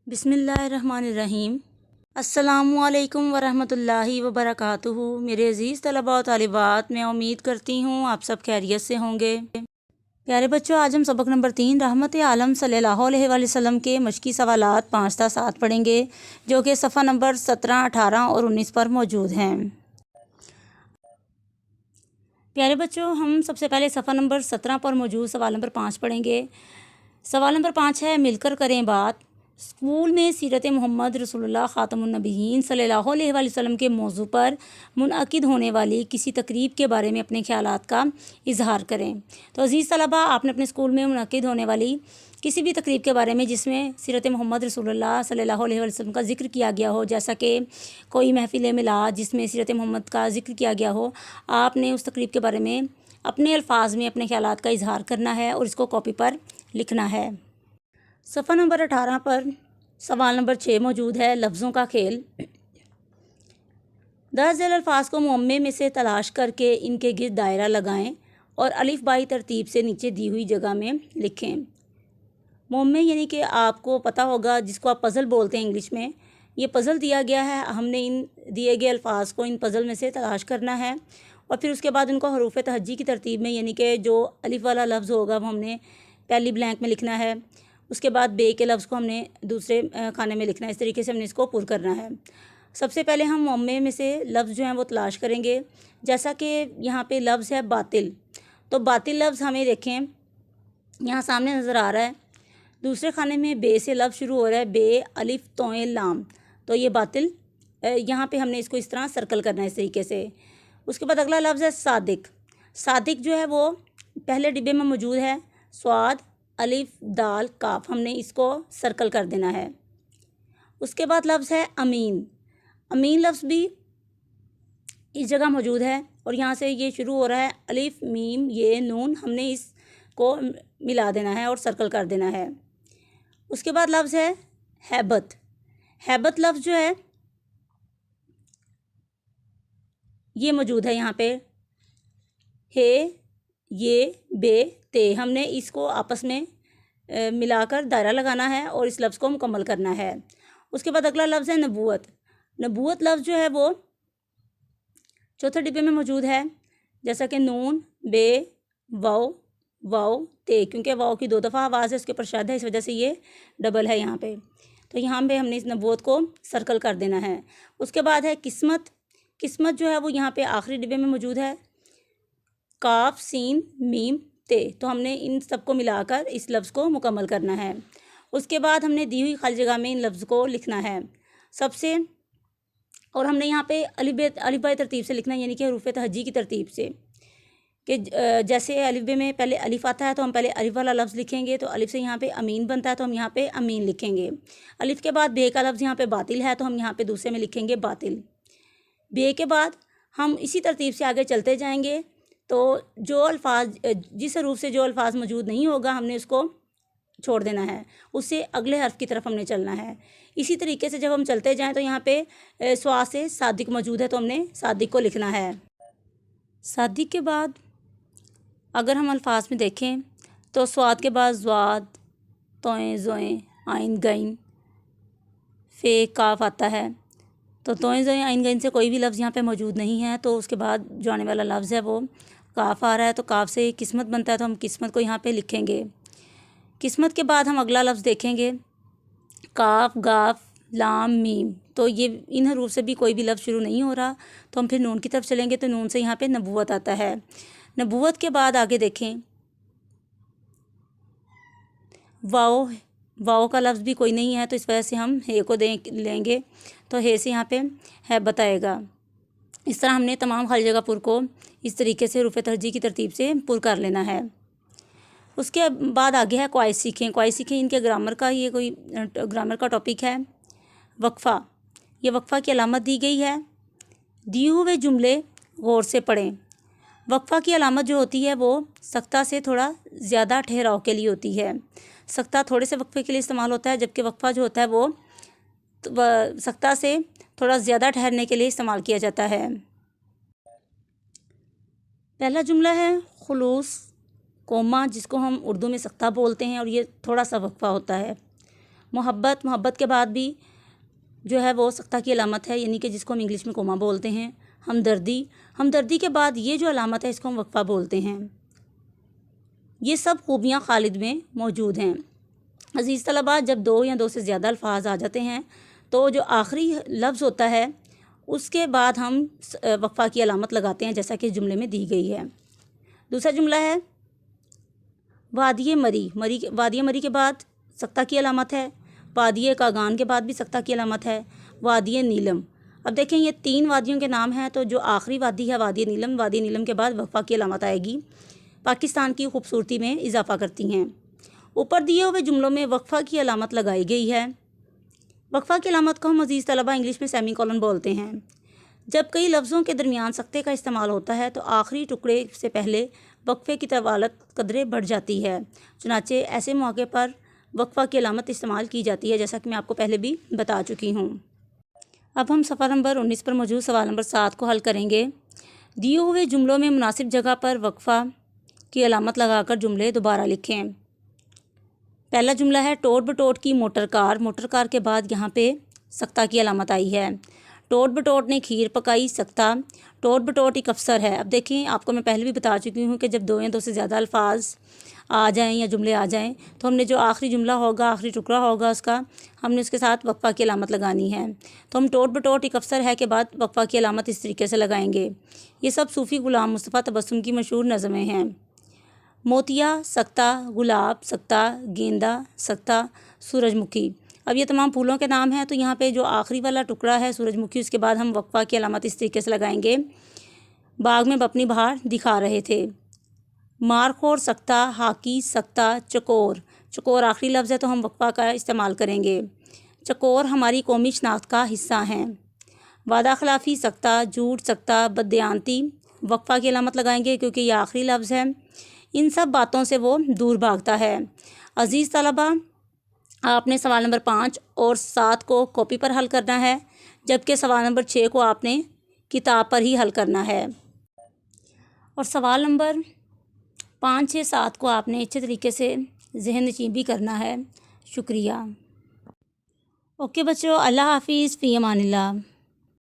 بسم اللہ الرحمن الرحیم۔ السلام علیکم ورحمۃ اللہ وبرکاتہ۔ میرے عزیز طلباء و طالبات، میں امید کرتی ہوں آپ سب خیریت سے ہوں گے۔ پیارے بچوں، آج ہم سبق نمبر 3 رحمت عالم صلی اللہ علیہ وآلہ وسلم کے مشقی سوالات 5 تا 7 پڑھیں گے، جو کہ صفحہ نمبر 17، 18 اور 19 پر موجود ہیں۔ پیارے بچوں، ہم سب سے پہلے صفحہ نمبر 17 پر موجود سوال نمبر 5 پڑھیں گے۔ سوال نمبر 5 ہے، مل کر کریں بات۔ اسکول میں سیرت محمد رسول اللہ خاتم النبیین صلی اللہ علیہ وآلہ وسلم کے موضوع پر منعقد ہونے والی کسی تقریب کے بارے میں اپنے خیالات کا اظہار کریں۔ تو عزیز طلباء، آپ نے اپنے اسکول میں منعقد ہونے والی کسی بھی تقریب کے بارے میں جس میں سیرت محمد رسول اللہ صلی اللہ علیہ وآلہ وسلم کا ذکر کیا گیا ہو، جیسا کہ کوئی محفل میلاد جس میں سیرت محمد کا ذکر کیا گیا ہو، آپ نے اس تقریب کے بارے میں اپنے الفاظ میں اپنے خیالات کا اظہار کرنا ہے اور اس کو کاپی پر لکھنا ہے۔ صفحہ نمبر 18 پر سوال نمبر 6 موجود ہے، لفظوں کا کھیل۔ درج ذیل الفاظ کو معمے میں سے تلاش کر کے ان کے گرد دائرہ لگائیں اور الف بائی ترتیب سے نیچے دی ہوئی جگہ میں لکھیں۔ معمے یعنی کہ آپ کو پتہ ہوگا، جس کو آپ پزل بولتے ہیں انگلش میں، یہ پزل دیا گیا ہے۔ ہم نے ان دیے گئے الفاظ کو ان پزل میں سے تلاش کرنا ہے اور پھر اس کے بعد ان کو حروف تہجی کی ترتیب میں، یعنی کہ جو الف والا لفظ ہوگا وہ ہم نے پہلی بلینک میں لکھنا ہے، اس کے بعد بے کے لفظ کو ہم نے دوسرے کھانے میں لکھنا ہے۔ اس طریقے سے ہم نے اس کو پر کرنا ہے۔ سب سے پہلے ہم معمے میں سے لفظ جو ہیں وہ تلاش کریں گے، جیسا کہ یہاں پہ لفظ ہے باطل۔ تو باطل لفظ ہمیں دیکھیں یہاں سامنے نظر آ رہا ہے۔ دوسرے کھانے میں بے سے لفظ شروع ہو رہا ہے، بے الف توئیں لام، تو یہ باطل، یہاں پہ ہم نے اس کو اس طرح سرکل کرنا ہے اس طریقے سے۔ اس کے بعد اگلا لفظ ہے صادق۔ صادق جو ہے وہ پہلے ڈبے میں موجود ہے، سواد الف دال کاف، ہم نے اس کو سرکل کر دینا ہے۔ اس کے بعد لفظ ہے امین۔ امین لفظ بھی اس جگہ موجود ہے اور یہاں سے یہ شروع ہو رہا ہے، الف میم یہ نون، ہم نے اس کو ملا دینا ہے اور سرکل کر دینا ہے۔ اس کے بعد لفظ ہے ہیبت۔ ہیبت لفظ جو ہے یہ موجود ہے یہاں پہ، ہے یہ بے تے، ہم نے اس کو آپس میں ملا کر دائرہ لگانا ہے اور اس لفظ کو مکمل کرنا ہے۔ اس کے بعد اگلا لفظ ہے نبوت۔ نبوت لفظ جو ہے وہ چوتھے ڈبے میں موجود ہے، جیسا کہ نون بے واؤ واؤ تے، کیونکہ واؤ کی 2 دفعہ آواز ہے، اس کے اوپر شد ہے، اس وجہ سے یہ ڈبل ہے یہاں پہ۔ تو یہاں پہ ہم نے اس نبوت کو سرکل کر دینا ہے۔ اس کے بعد ہے قسمت۔ قسمت جو ہے وہ یہاں پہ آخری ڈبے میں موجود ہے، کاف سین میم تے، تو ہم نے ان سب کو ملا کر اس لفظ کو مکمل کرنا ہے۔ اس کے بعد ہم نے دی ہوئی خالی جگہ میں ان لفظ کو لکھنا ہے سب سے، اور ہم نے یہاں پہ الف بائی ترتیب سے لکھنا ہے، یعنی کہ حروف تہجی کی ترتیب سے، کہ جیسے الف بے میں پہلے الف آتا ہے تو ہم پہلے الف والا لفظ لکھیں گے، تو الف سے یہاں پہ امین بنتا ہے تو ہم یہاں پہ امین لکھیں گے۔ الف کے بعد بے کا لفظ یہاں پہ باطل ہے تو ہم یہاں پہ دوسرے میں لکھیں گے باطل۔ بے کے بعد ہم اسی ترتیب سے آگے چلتے جائیں گے، تو جو الفاظ جس حروف سے جو الفاظ موجود نہیں ہوگا ہم نے اس کو چھوڑ دینا ہے، اس سے اگلے حرف کی طرف ہم نے چلنا ہے۔ اسی طریقے سے جب ہم چلتے جائیں تو یہاں پہ سوا سے صادق موجود ہے تو ہم نے صادق کو لکھنا ہے۔ صادق کے بعد اگر ہم الفاظ میں دیکھیں تو سواد کے بعد زواد، توئیں زوئیں، آئین گئین، فے کاف آتا ہے، تو توئیں زوئیں آئین گئین سے کوئی بھی لفظ یہاں پہ موجود نہیں ہے، تو اس کے بعد جو آنے والا لفظ ہے وہ کاف آ رہا ہے، تو کاف سے قسمت بنتا ہے تو ہم قسمت کو یہاں پہ لکھیں گے۔ قسمت کے بعد ہم اگلا لفظ دیکھیں گے، کاف گاف لام میم، تو یہ ان حروف سے بھی کوئی بھی لفظ شروع نہیں ہو رہا، تو ہم پھر نون کی طرف چلیں گے، تو نون سے یہاں پہ نبوت آتا ہے۔ نبوت کے بعد آگے دیکھیں، واؤ، واؤ کا لفظ بھی کوئی نہیں ہے، تو اس وجہ سے ہم ہے کو لیں گے، تو ہے سے یہاں پہ ہے بتائے گا۔ اس طرح ہم نے تمام خالی جگہ پر کو اس طریقے سے حروف تہجی کی ترتیب سے پر کر لینا ہے۔ اس کے بعد آگے ہے قواعد سیکھیں۔ قواعد سیکھیں ان کے گرامر کا، یہ کوئی گرامر کا ٹاپک ہے۔ وقفہ، یہ وقفہ کی علامت دی گئی ہے۔ دیے ہوئے جملے غور سے پڑھیں۔ وقفہ کی علامت جو ہوتی ہے وہ سکتہ سے تھوڑا زیادہ ٹھہراؤ کے لیے ہوتی ہے۔ سکتہ تھوڑے سے وقفے کے لیے استعمال ہوتا ہے، جبکہ وقفہ جو ہوتا ہے وہ سکتہ سے تھوڑا زیادہ ٹھہرنے کے لیے استعمال کیا جاتا ہے۔ پہلا جملہ ہے خلوص، کوما، جس کو ہم اردو میں سکتہ بولتے ہیں، اور یہ تھوڑا سا وقفہ ہوتا ہے۔ محبت، محبت کے بعد بھی جو ہے وہ سکتہ کی علامت ہے، یعنی کہ جس کو ہم انگلش میں کوما بولتے ہیں۔ ہمدردی، ہمدردی کے بعد یہ جو علامت ہے اس کو ہم وقفہ بولتے ہیں۔ یہ سب خوبیاں خالد میں موجود ہیں۔ عزیز طلباء، جب دو یا دو سے زیادہ الفاظ آ جاتے ہیں تو جو آخری لفظ ہوتا ہے اس کے بعد ہم وقفہ کی علامت لگاتے ہیں، جیسا کہ جملے میں دی گئی ہے۔ دوسرا جملہ ہے وادی مری، وادی مری کے بعد سکتہ کی علامت ہے۔ وادی کاغان کے بعد بھی سکتہ کی علامت ہے۔ وادی نیلم، اب دیکھیں یہ 3 وادیوں کے نام ہیں، تو جو آخری وادی ہے وادی نیلم کے بعد وقفہ کی علامت آئے گی، پاکستان کی خوبصورتی میں اضافہ کرتی ہیں۔ اوپر دیے ہوئے جملوں میں وقفہ کی علامت لگائی گئی ہے۔ وقفہ کی علامت کو ہم عزیز طلبہ انگلش میں سیمی کولن بولتے ہیں۔ جب کئی لفظوں کے درمیان سکتے کا استعمال ہوتا ہے تو آخری ٹکڑے سے پہلے وقفے کی طوالت قدرے بڑھ جاتی ہے، چنانچہ ایسے موقع پر وقفہ کی علامت استعمال کی جاتی ہے، جیسا کہ میں آپ کو پہلے بھی بتا چکی ہوں۔ اب ہم صفحہ نمبر 19 پر موجود سوال نمبر 7 کو حل کریں گے۔ دیے ہوئے جملوں میں مناسب جگہ پر وقفہ کی علامت لگا کر جملے دوبارہ لکھیں۔ پہلا جملہ ہے ٹوٹ بٹوٹ کی موٹر کار کے بعد یہاں پہ سکتہ کی علامت آئی ہے۔ ٹوٹ بٹوٹ نے کھیر پکائی، سکتہ۔ ٹوٹ بٹوٹ ایک افسر ہے۔ اب دیکھیں آپ کو میں پہلے بھی بتا چکی ہوں کہ جب 2 یا 2 سے زیادہ الفاظ آ جائیں یا جملے آ جائیں تو ہم نے جو آخری جملہ ہوگا، آخری ٹکڑا ہوگا اس کا، ہم نے اس کے ساتھ وقفہ کی علامت لگانی ہے۔ تو ہم ٹوٹ بٹوٹ ایک افسر ہے کے بعد وقفہ کی علامت اس طریقے سے لگائیں گے۔ یہ سب صوفی غلام مصطفیٰ تبسم کی مشہور نظمیں ہیں۔ موتیا، سکتہ، گلاب، سکتہ، گیندا، سکتہ، سورج مکھی۔ اب یہ تمام پھولوں کے نام ہیں، تو یہاں پہ جو آخری والا ٹکڑا ہے سورج مکھی، اس کے بعد ہم وقفہ کی علامت اس طریقے سے لگائیں گے۔ باغ میں اپنی بہار دکھا رہے تھے۔ مارخور، سکتہ، ہاکی، سکتہ، چکور آخری لفظ ہے تو ہم وقفہ کا استعمال کریں گے۔ چکور ہماری قومی شناخت کا حصہ ہیں۔ وعدہ خلافی، سکتہ، جھوٹ، سکتہ، بددیانتی، وقفہ کی علامت لگائیں گے کیونکہ یہ آخری لفظ ہے۔ ان سب باتوں سے وہ دور بھاگتا ہے۔ عزیز طلبہ، آپ نے سوال نمبر 5 اور 7 کو کاپی پر حل کرنا ہے، جبکہ سوال نمبر 6 کو آپ نے کتاب پر ہی حل کرنا ہے، اور سوال نمبر 5، 6، 7 کو آپ نے اچھے طریقے سے ذہن نشین بھی کرنا ہے۔ شکریہ۔ اوکے بچوں، اللہ حافظ، فی امان اللہ۔